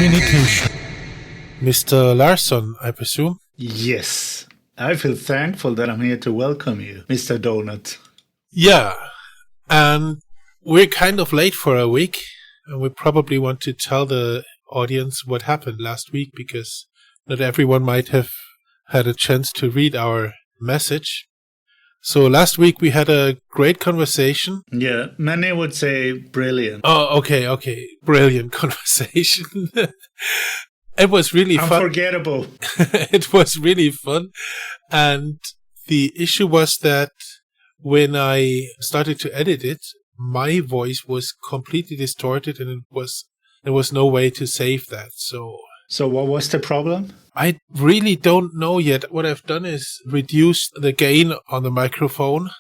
Communication. Mr. Larsson, I presume? Yes. I feel thankful that I'm here to welcome you, Mr. Donut. Yeah, and we're kind of late for a week, and we probably want to tell the audience what happened last week because not everyone might have had a chance to read our message. So last week we had a great conversation. Yeah, many would say brilliant. Oh, okay. Brilliant conversation. It was really fun. Unforgettable. It was really fun. And the issue was that when I started to edit it, my voice was completely distorted and there was no way to save that. So what was the problem? I really don't know yet. What I've done is reduce the gain on the microphone.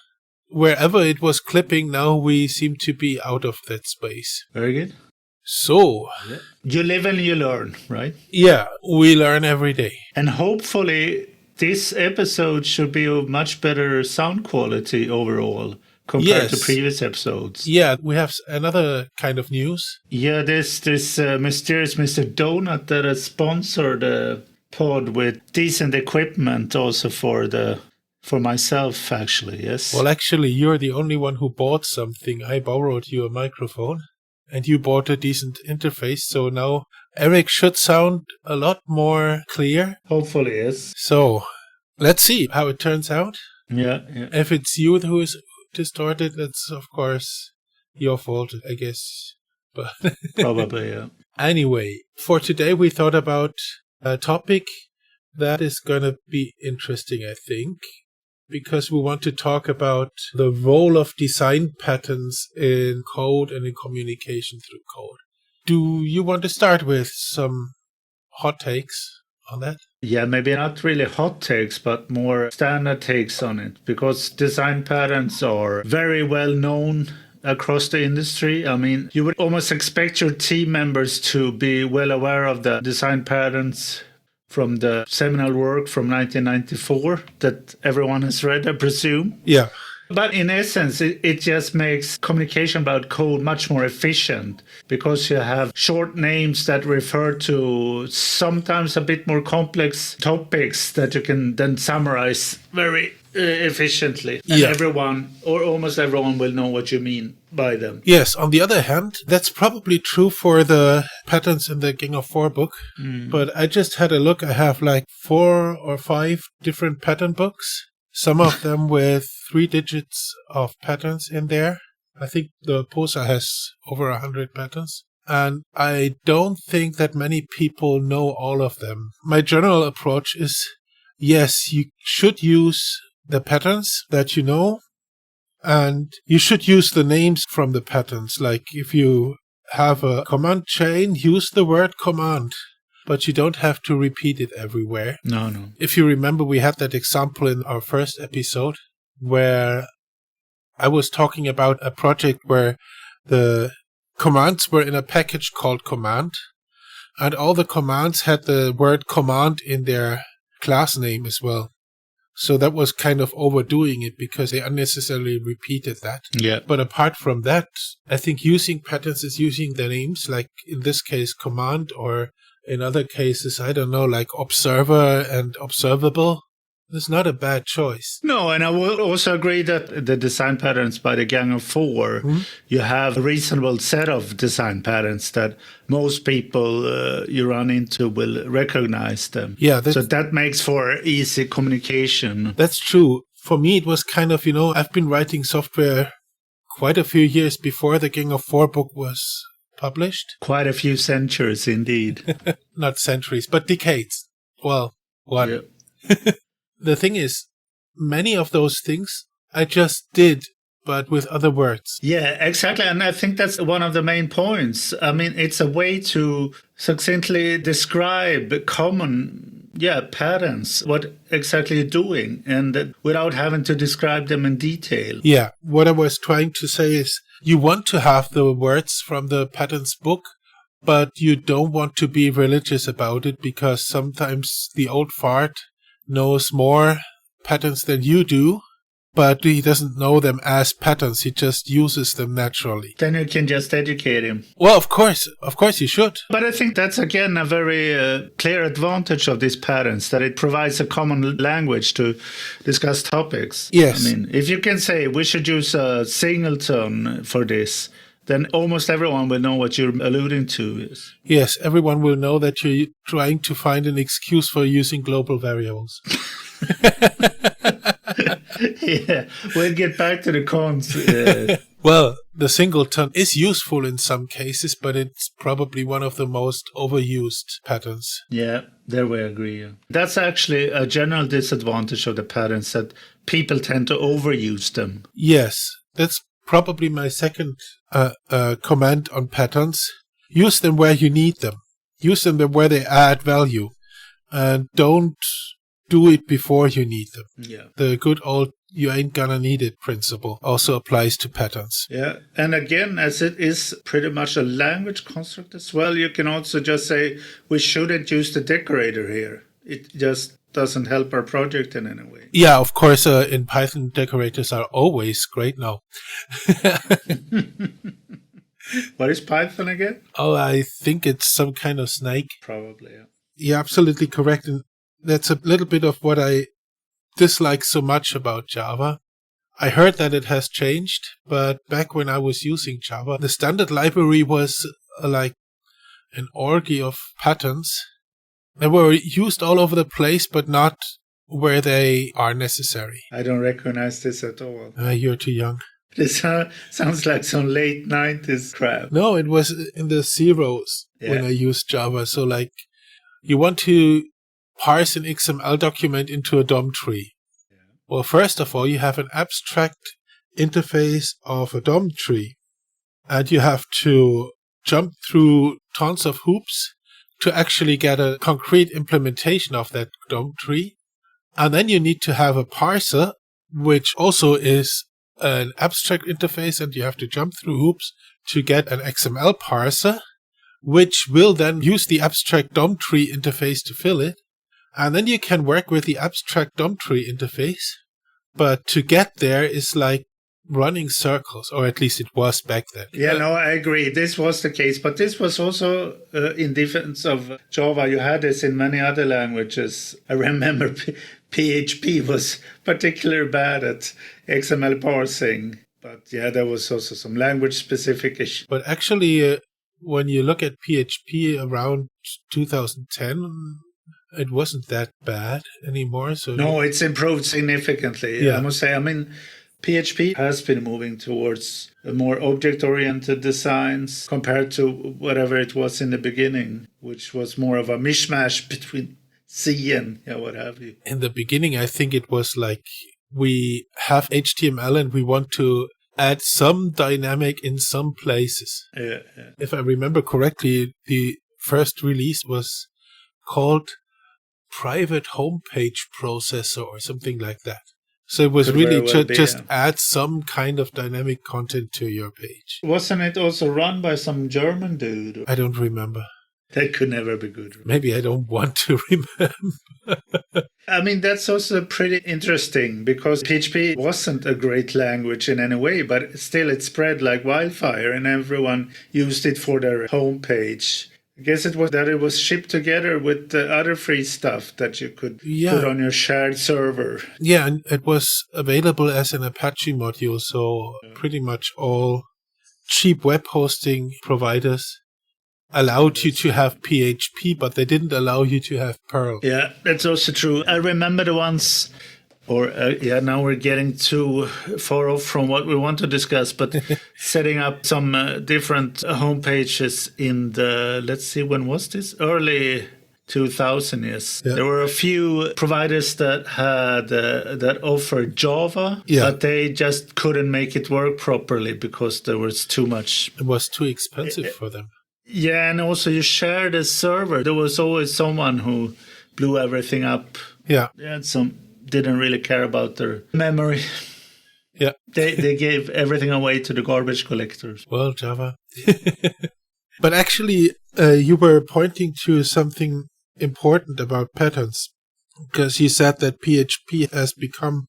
Wherever it was clipping, now we seem to be out of that space. Very good. So, you live and you learn, right? Yeah, we learn every day. And hopefully this episode should be of much better sound quality overall compared to previous episodes. Yeah, we have another kind of news. Yeah, this mysterious Mr. Donut that has sponsored the pod with decent equipment also for myself, actually, yes. Well, actually, you're the only one who bought something. I borrowed you a microphone, and you bought a decent interface, so now Erik should sound a lot more clear. Hopefully, yes. So, let's see how it turns out. Yeah. If it's you who is distorted, that's, of course, your fault, I guess. But probably, yeah. Anyway, for today, we thought about a topic that is going to be interesting, I think, because we want to talk about the role of design patterns in code and in communication through code. Do you want to start with some hot takes on that? Yeah, maybe not really hot takes, but more standard takes on it, because design patterns are very well known across the industry. I mean, you would almost expect your team members to be well aware of the design patterns from the seminal work from 1994 that everyone has read, I presume. Yeah. But in essence, it just makes communication about code much more efficient because you have short names that refer to sometimes a bit more complex topics that you can then summarize very efficiently. And everyone, or almost everyone, will know what you mean by them. Yes, on the other hand, that's probably true for the patterns in the Gang of Four book. But I just had a look. I have like 4 or 5 different pattern books. Some of them with 3 digits of patterns in there. I think the POSA has over 100 patterns. And I don't think that many people know all of them. My general approach is, yes, you should use the patterns that you know. And you should use the names from the patterns. Like if you have a command chain, use the word command. But you don't have to repeat it everywhere. No. If you remember, we had that example in our first episode where I was talking about a project where the commands were in a package called command, and all the commands had the word command in their class name as well. So that was kind of overdoing it because they unnecessarily repeated that. Yeah. But apart from that, I think using patterns is using the names, like in this case, command, or in other cases, I don't know, like observer and observable. It's not a bad choice. No, and I will also agree that the design patterns by the Gang of Four, you have a reasonable set of design patterns that most people you run into will recognize them. Yeah. So that makes for easy communication. That's true. For me, it was kind of, I've been writing software quite a few years before the Gang of Four book was published. Quite a few centuries, indeed. Not centuries, but decades. Well, one. Yeah. The thing is, many of those things I just did, but with other words. Yeah, exactly. And I think that's one of the main points. I mean, it's a way to succinctly describe common patterns, what exactly you're doing, and without having to describe them in detail. Yeah, what I was trying to say is you want to have the words from the patterns book, but you don't want to be religious about it because sometimes the old fart knows more patterns than you do. but he doesn't know them as patterns. He just uses them naturally. Then you can just educate him. Well, of course you should. But I think that's, again, a very clear advantage of these patterns, that it provides a common language to discuss topics. Yes. I mean, if you can say we should use a singleton for this, then almost everyone will know what you're alluding to is. Yes, everyone will know that you're trying to find an excuse for using global variables. Yeah, we'll get back to the cons. Well, the singleton is useful in some cases, but it's probably one of the most overused patterns. Yeah, there we agree. Yeah. That's actually a general disadvantage of the patterns, that people tend to overuse them. Yes, that's probably my second comment on patterns. Use them where you need them. Use them where they add value. And don't do it before you need them. Yeah. The good old you ain't gonna need it principle also applies to patterns. Yeah. And again, as it is pretty much a language construct as well, you can also just say, we shouldn't use the decorator here. It just doesn't help our project in any way. Yeah, of course, in Python, decorators are always great now. What is Python again? Oh, I think it's some kind of snake. Probably, yeah. You're absolutely correct. And that's a little bit of what I dislike so much about Java. I heard that it has changed, but back when I was using Java, the standard library was like an orgy of patterns. They were used all over the place, but not where they are necessary. I don't recognize this at all. You're too young. This sounds like some late 90s crap. No, it was in the zeros when I used Java. So like, you want to parse an XML document into a DOM tree. Yeah. Well, first of all, you have an abstract interface of a DOM tree. And you have to jump through tons of hoops to actually get a concrete implementation of that DOM tree. And then you need to have a parser, which also is an abstract interface, and you have to jump through hoops to get an XML parser, which will then use the abstract DOM tree interface to fill it. And then you can work with the abstract DOM tree interface. But to get there is like running circles, or at least it was back then. Yeah, no, I agree. This was the case. But this was also in defense of Java. You had this in many other languages. I remember PHP was particularly bad at XML parsing. But yeah, there was also some language-specific issue. But actually, when you look at PHP around 2010, it wasn't that bad anymore. So no, it's improved significantly. Yeah. I must say, I mean, PHP has been moving towards more object-oriented designs compared to whatever it was in the beginning, which was more of a mishmash between C and what have you. In the beginning, I think it was like, we have HTML and we want to add some dynamic in some places. Yeah. If I remember correctly, the first release was called Private Homepage Processor or something like that. So it was Could really well just add some kind of dynamic content to your page. Wasn't it also run by some German dude? I don't remember. That could never be good. Maybe I don't want to remember. I mean, that's also pretty interesting because PHP wasn't a great language in any way, but still it spread like wildfire and everyone used it for their homepage. I guess it was that it was shipped together with the other free stuff that you could put on your shared server. Yeah, and it was available as an Apache module, so pretty much all cheap web hosting providers allowed you to have PHP, but they didn't allow you to have Perl. Yeah, that's also true. I remember the ones... now we're getting too far off from what we want to discuss, but setting up some different home pages in the, let's see, when was this? Early 2000, yes. Yeah. There were a few providers that had, that offered Java, but they just couldn't make it work properly because there was too much. It was too expensive for them. Yeah, and also you shared a server. There was always someone who blew everything up. Yeah. And some didn't really care about their memory. Yeah. They gave everything away to the garbage collectors. Well, Java. But actually, you were pointing to something important about patterns, because you said that PHP has become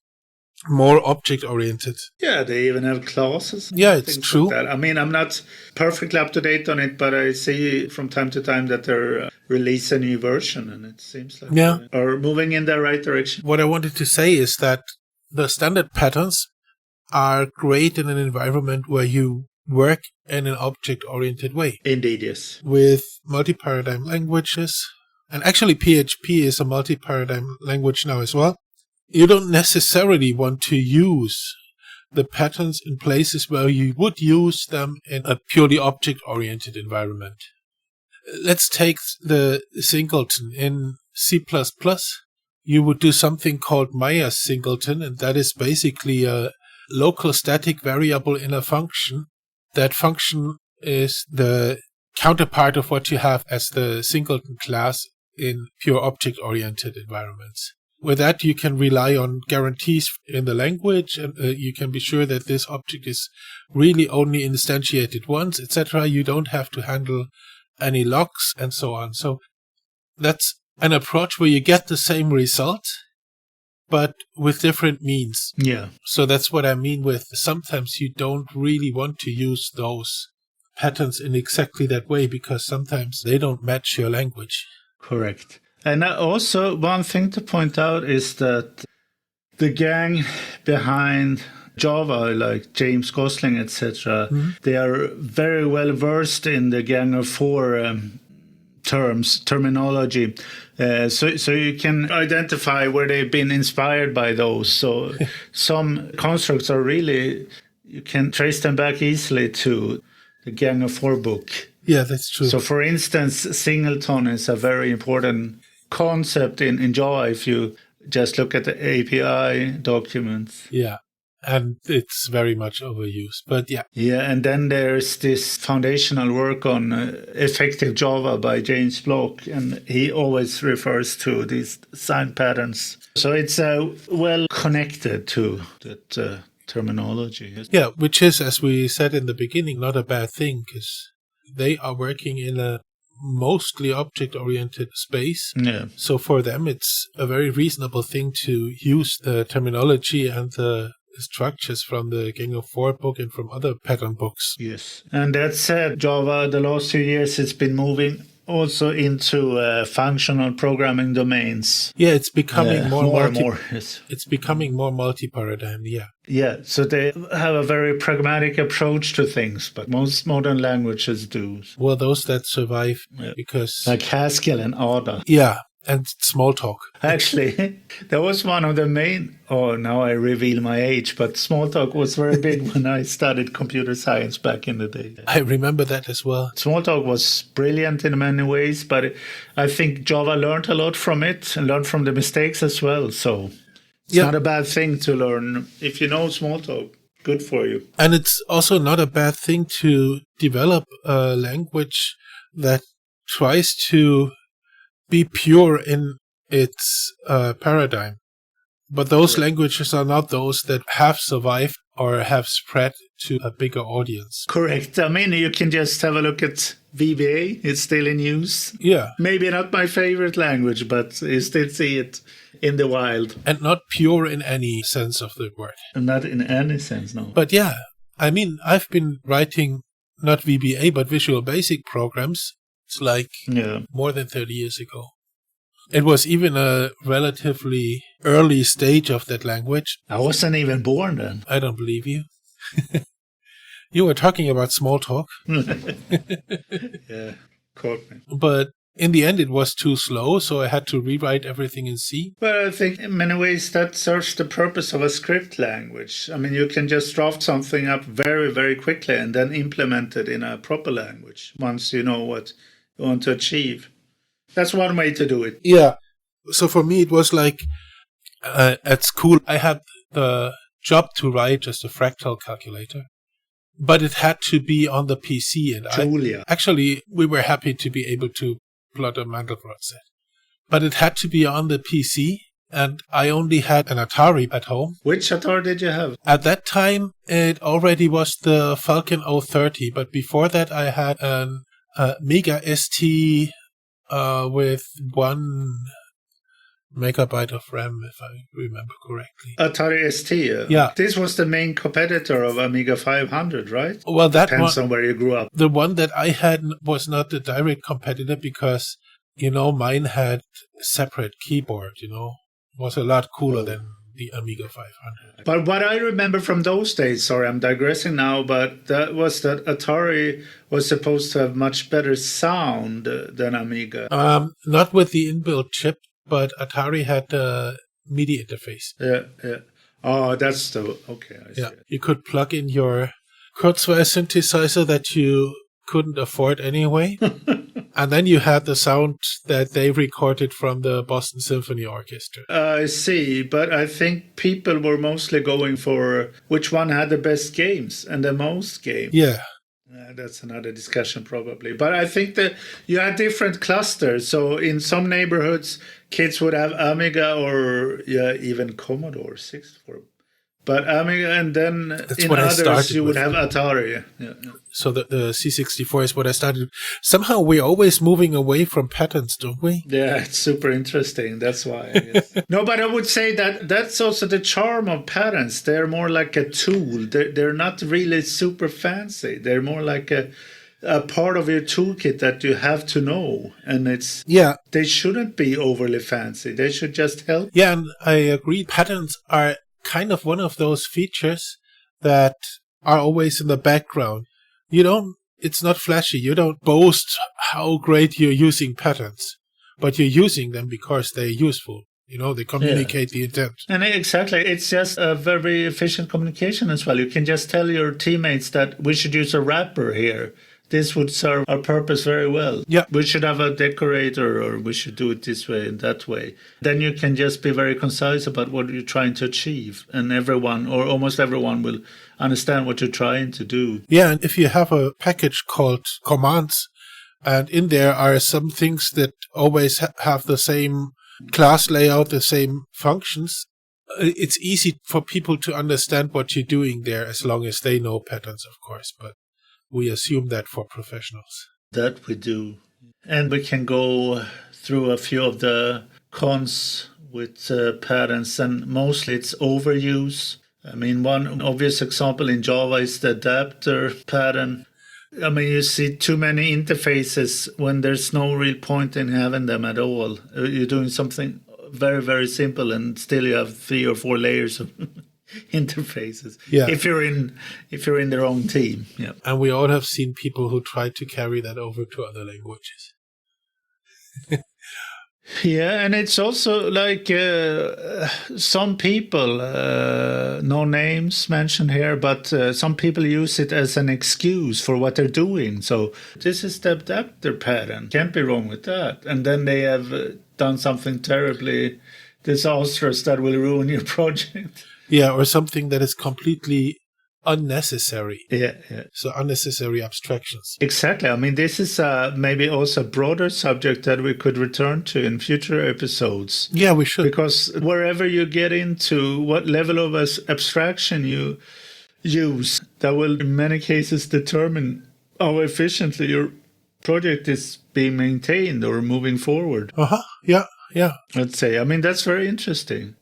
more object-oriented. Yeah, they even have classes. Yeah, it's true. Like that. I mean, I'm not perfectly up to date on it, but I see from time to time that they're release a new version, and it seems like they are moving in the right direction. What I wanted to say is that the standard patterns are great in an environment where you work in an object-oriented way. Indeed, yes. With multi-paradigm languages, and actually PHP is a multi-paradigm language now as well, you don't necessarily want to use the patterns in places where you would use them in a purely object-oriented environment. Let's take the singleton. In C++, you would do something called Meyer's singleton, and that is basically a local static variable in a function. That function is the counterpart of what you have as the singleton class in pure object-oriented environments. With that, you can rely on guarantees in the language, and you can be sure that this object is really only instantiated once, etc. You don't have to handle any locks and so on. So that's an approach where you get the same result, but with different means. Yeah. So that's what I mean with sometimes you don't really want to use those patterns in exactly that way because sometimes they don't match your language. Correct. And also one thing to point out is that the gang behind Java, like James Gosling, etc., they are very well versed in the Gang of Four terminology. So you can identify where they've been inspired by those. So some constructs are really, you can trace them back easily to the Gang of Four book. Yeah, that's true. So for instance, singleton is a very important concept in Java if you just look at the API documents. Yeah, and it's very much overused, but yeah. Yeah, and then there's this foundational work on effective Java by James Block, and he always refers to these sign patterns. So it's well connected to that terminology. Yeah, which is, as we said in the beginning, not a bad thing, because they are working in a mostly object-oriented space. Yeah. So for them, it's a very reasonable thing to use the terminology and the structures from the Gang of Four book and from other pattern books. Yes. And that said, Java, the last few years, it's been moving also into functional programming domains. Yeah, it's becoming more and more. Yes. It's becoming more multi-paradigm, yeah. Yeah, so they have a very pragmatic approach to things, but most modern languages do. Well, those that survive because... Like Haskell and Ada. Yeah, and Smalltalk. Actually, that was one of the main... Oh, now I reveal my age, but Smalltalk was very big when I studied computer science back in the day. I remember that as well. Smalltalk was brilliant in many ways, but I think Java learned a lot from it and learned from the mistakes as well, so... It's not a bad thing to learn. If you know Smalltalk, good for you. And it's also not a bad thing to develop a language that tries to be pure in its paradigm. But those languages are not those that have survived or have spread to a bigger audience. Correct. I mean, you can just have a look at VBA. It's still in use. Yeah. Maybe not my favorite language, but you still see it in the wild. And not pure in any sense of the word. And not in any sense, no. But yeah, I mean, I've been writing not VBA, but Visual Basic programs. It's like more than 30 years ago. It was even a relatively early stage of that language. I wasn't even born then. I don't believe you. You were talking about Smalltalk. Yeah, caught me. But in the end, it was too slow, so I had to rewrite everything in C. But I think in many ways that serves the purpose of a script language. I mean, you can just draft something up very, very quickly and then implement it in a proper language once you know what you want to achieve. That's one way to do it. Yeah. So for me, it was like at school, I had the job to write just a fractal calculator, but it had to be on the PC. And Julia. Actually, we were happy to be able to plot a Mandelbrot set, but it had to be on the PC. And I only had an Atari at home. Which Atari did you have? At that time, it already was the Falcon 030, but before that, I had an Mega ST with one megabyte of RAM, if I remember correctly. Atari ST. Yeah. This was the main competitor of Amiga 500, right? Well, that Depends one, on where you grew up. the one that I had was not the direct competitor because, mine had separate keyboard, was a lot cooler than the Amiga 500. But what I remember from those days, sorry, I'm digressing now, but that was that Atari was supposed to have much better sound than Amiga. Not with the inbuilt chip, but Atari had the MIDI interface. Yeah. Oh, that's okay. I see. Yeah, you could plug in your Kurzweil synthesizer that you couldn't afford anyway. And then you had the sound that they recorded from the Boston Symphony Orchestra. I see, but I think people were mostly going for which one had the best games and the most games. Yeah. That's another discussion probably. But I think that you had different clusters. So in some neighborhoods, kids would have Amiga or even Commodore 64. But Amiga, and then That's in what others you would have Atari. Yeah. So the C64 is what I started. Somehow we're always moving away from patterns, don't we? Yeah, it's super interesting. That's why. I guess. No, but I would say that that's also the charm of patterns. They're more like a tool. They're not really super fancy. They're more like a part of your toolkit that you have to know. And they shouldn't be overly fancy. They should just help. Yeah, and I agree. Patterns are kind of one of those features that are always in the background. It's not flashy. You don't boast how great you're using patterns, but you're using them because they're useful. They communicate the intent. And exactly. It's just a very efficient communication as well. You can just tell your teammates that we should use a wrapper here. This would serve our purpose very well. Yeah. We should have a decorator, or we should do it this way and that way. Then you can just be very concise about what you're trying to achieve. And everyone, or almost everyone, will understand what you're trying to do. Yeah, and if you have a package called commands, and in there are some things that always have the same class layout, the same functions, it's easy for people to understand what you're doing there as long as they know patterns, of course. But we assume that for professionals. That we do. And we can go through a few of the cons with patterns, and mostly it's overuse. I mean, one obvious example in Java is the adapter pattern. I mean, you see too many interfaces when there's no real point in having them at all. You're doing something very, very simple, and still you have 3 or 4 layers of interfaces. Yeah. If you're in their own team. Yeah. And we all have seen people who try to carry that over to other languages. Yeah, and it's also like some people, no names mentioned here, but some people use it as an excuse for what they're doing. So this is the adapter pattern. Can't be wrong with that. And then they have done something terribly disastrous that will ruin your project. Yeah, or something that is completely unnecessary. Yeah. So unnecessary abstractions. Exactly. I mean, this is maybe also a broader subject that we could return to in future episodes. Yeah, we should. Because wherever you get into, what level of abstraction you use, that will in many cases determine how efficiently your project is being maintained or moving forward. Yeah. Let's say. I mean, that's very interesting.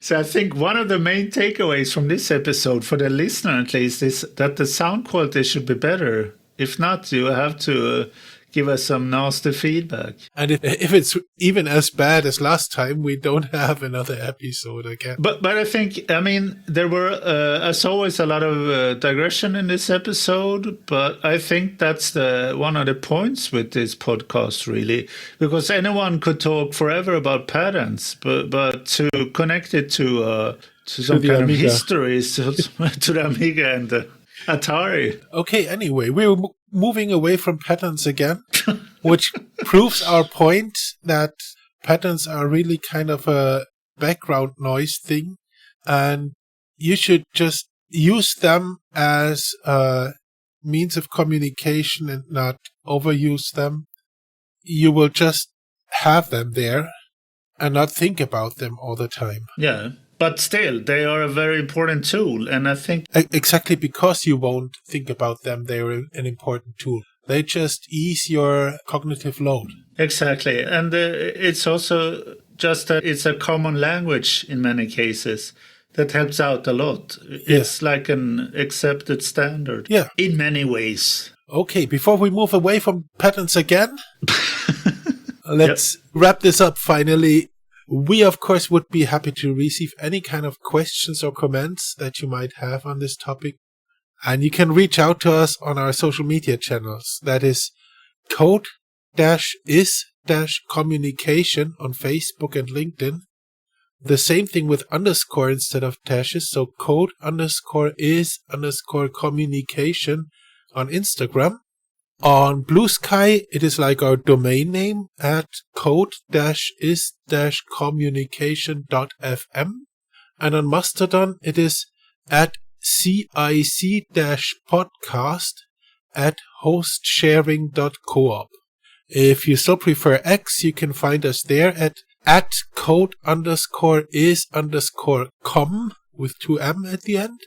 So I think one of the main takeaways from this episode, for the listener at least, is that the sound quality should be better. If not, you have to give us some nasty feedback. And if it's even as bad as last time, we don't have another episode again. But I think, I mean, there were, as always, a lot of digression in this episode. But I think that's one of the points with this podcast, really. Because anyone could talk forever about patterns, but to connect it to some kind of history, to the Amiga and the Atari. Okay, anyway, we're moving away from patterns again, which proves our point that patterns are really kind of a background noise thing, and you should just use them as a means of communication and not overuse them. You will just have them there and not think about them all the time. Yeah. But still, they are a very important tool, and I think... Exactly because you won't think about them, they're an important tool. They just ease your cognitive load. Exactly. And it's also just that it's a common language in many cases that helps out a lot. It's like an accepted standard in many ways. Okay, before we move away from patents again, let's wrap this up finally. We, of course, would be happy to receive any kind of questions or comments that you might have on this topic. And you can reach out to us on our social media channels. That is code-is-communication on Facebook and LinkedIn. The same thing with underscore instead of dashes. So code_is_communication on Instagram. On Blue Sky, it is like our domain name at code-is-communication.fm. And on Mastodon, it is at cic-podcast@hostsharing.coop. If you still prefer X, you can find us there at code_is_com with 2M at the end.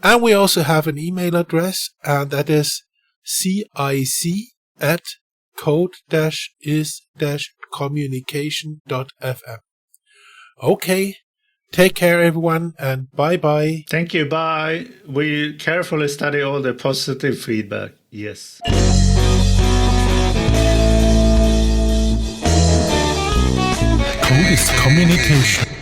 And we also have an email address, and that is cic@code-is-communication.fm. Okay, take care everyone, and bye-bye. Thank you, bye. We carefully study all the positive feedback. Yes. Code is communication.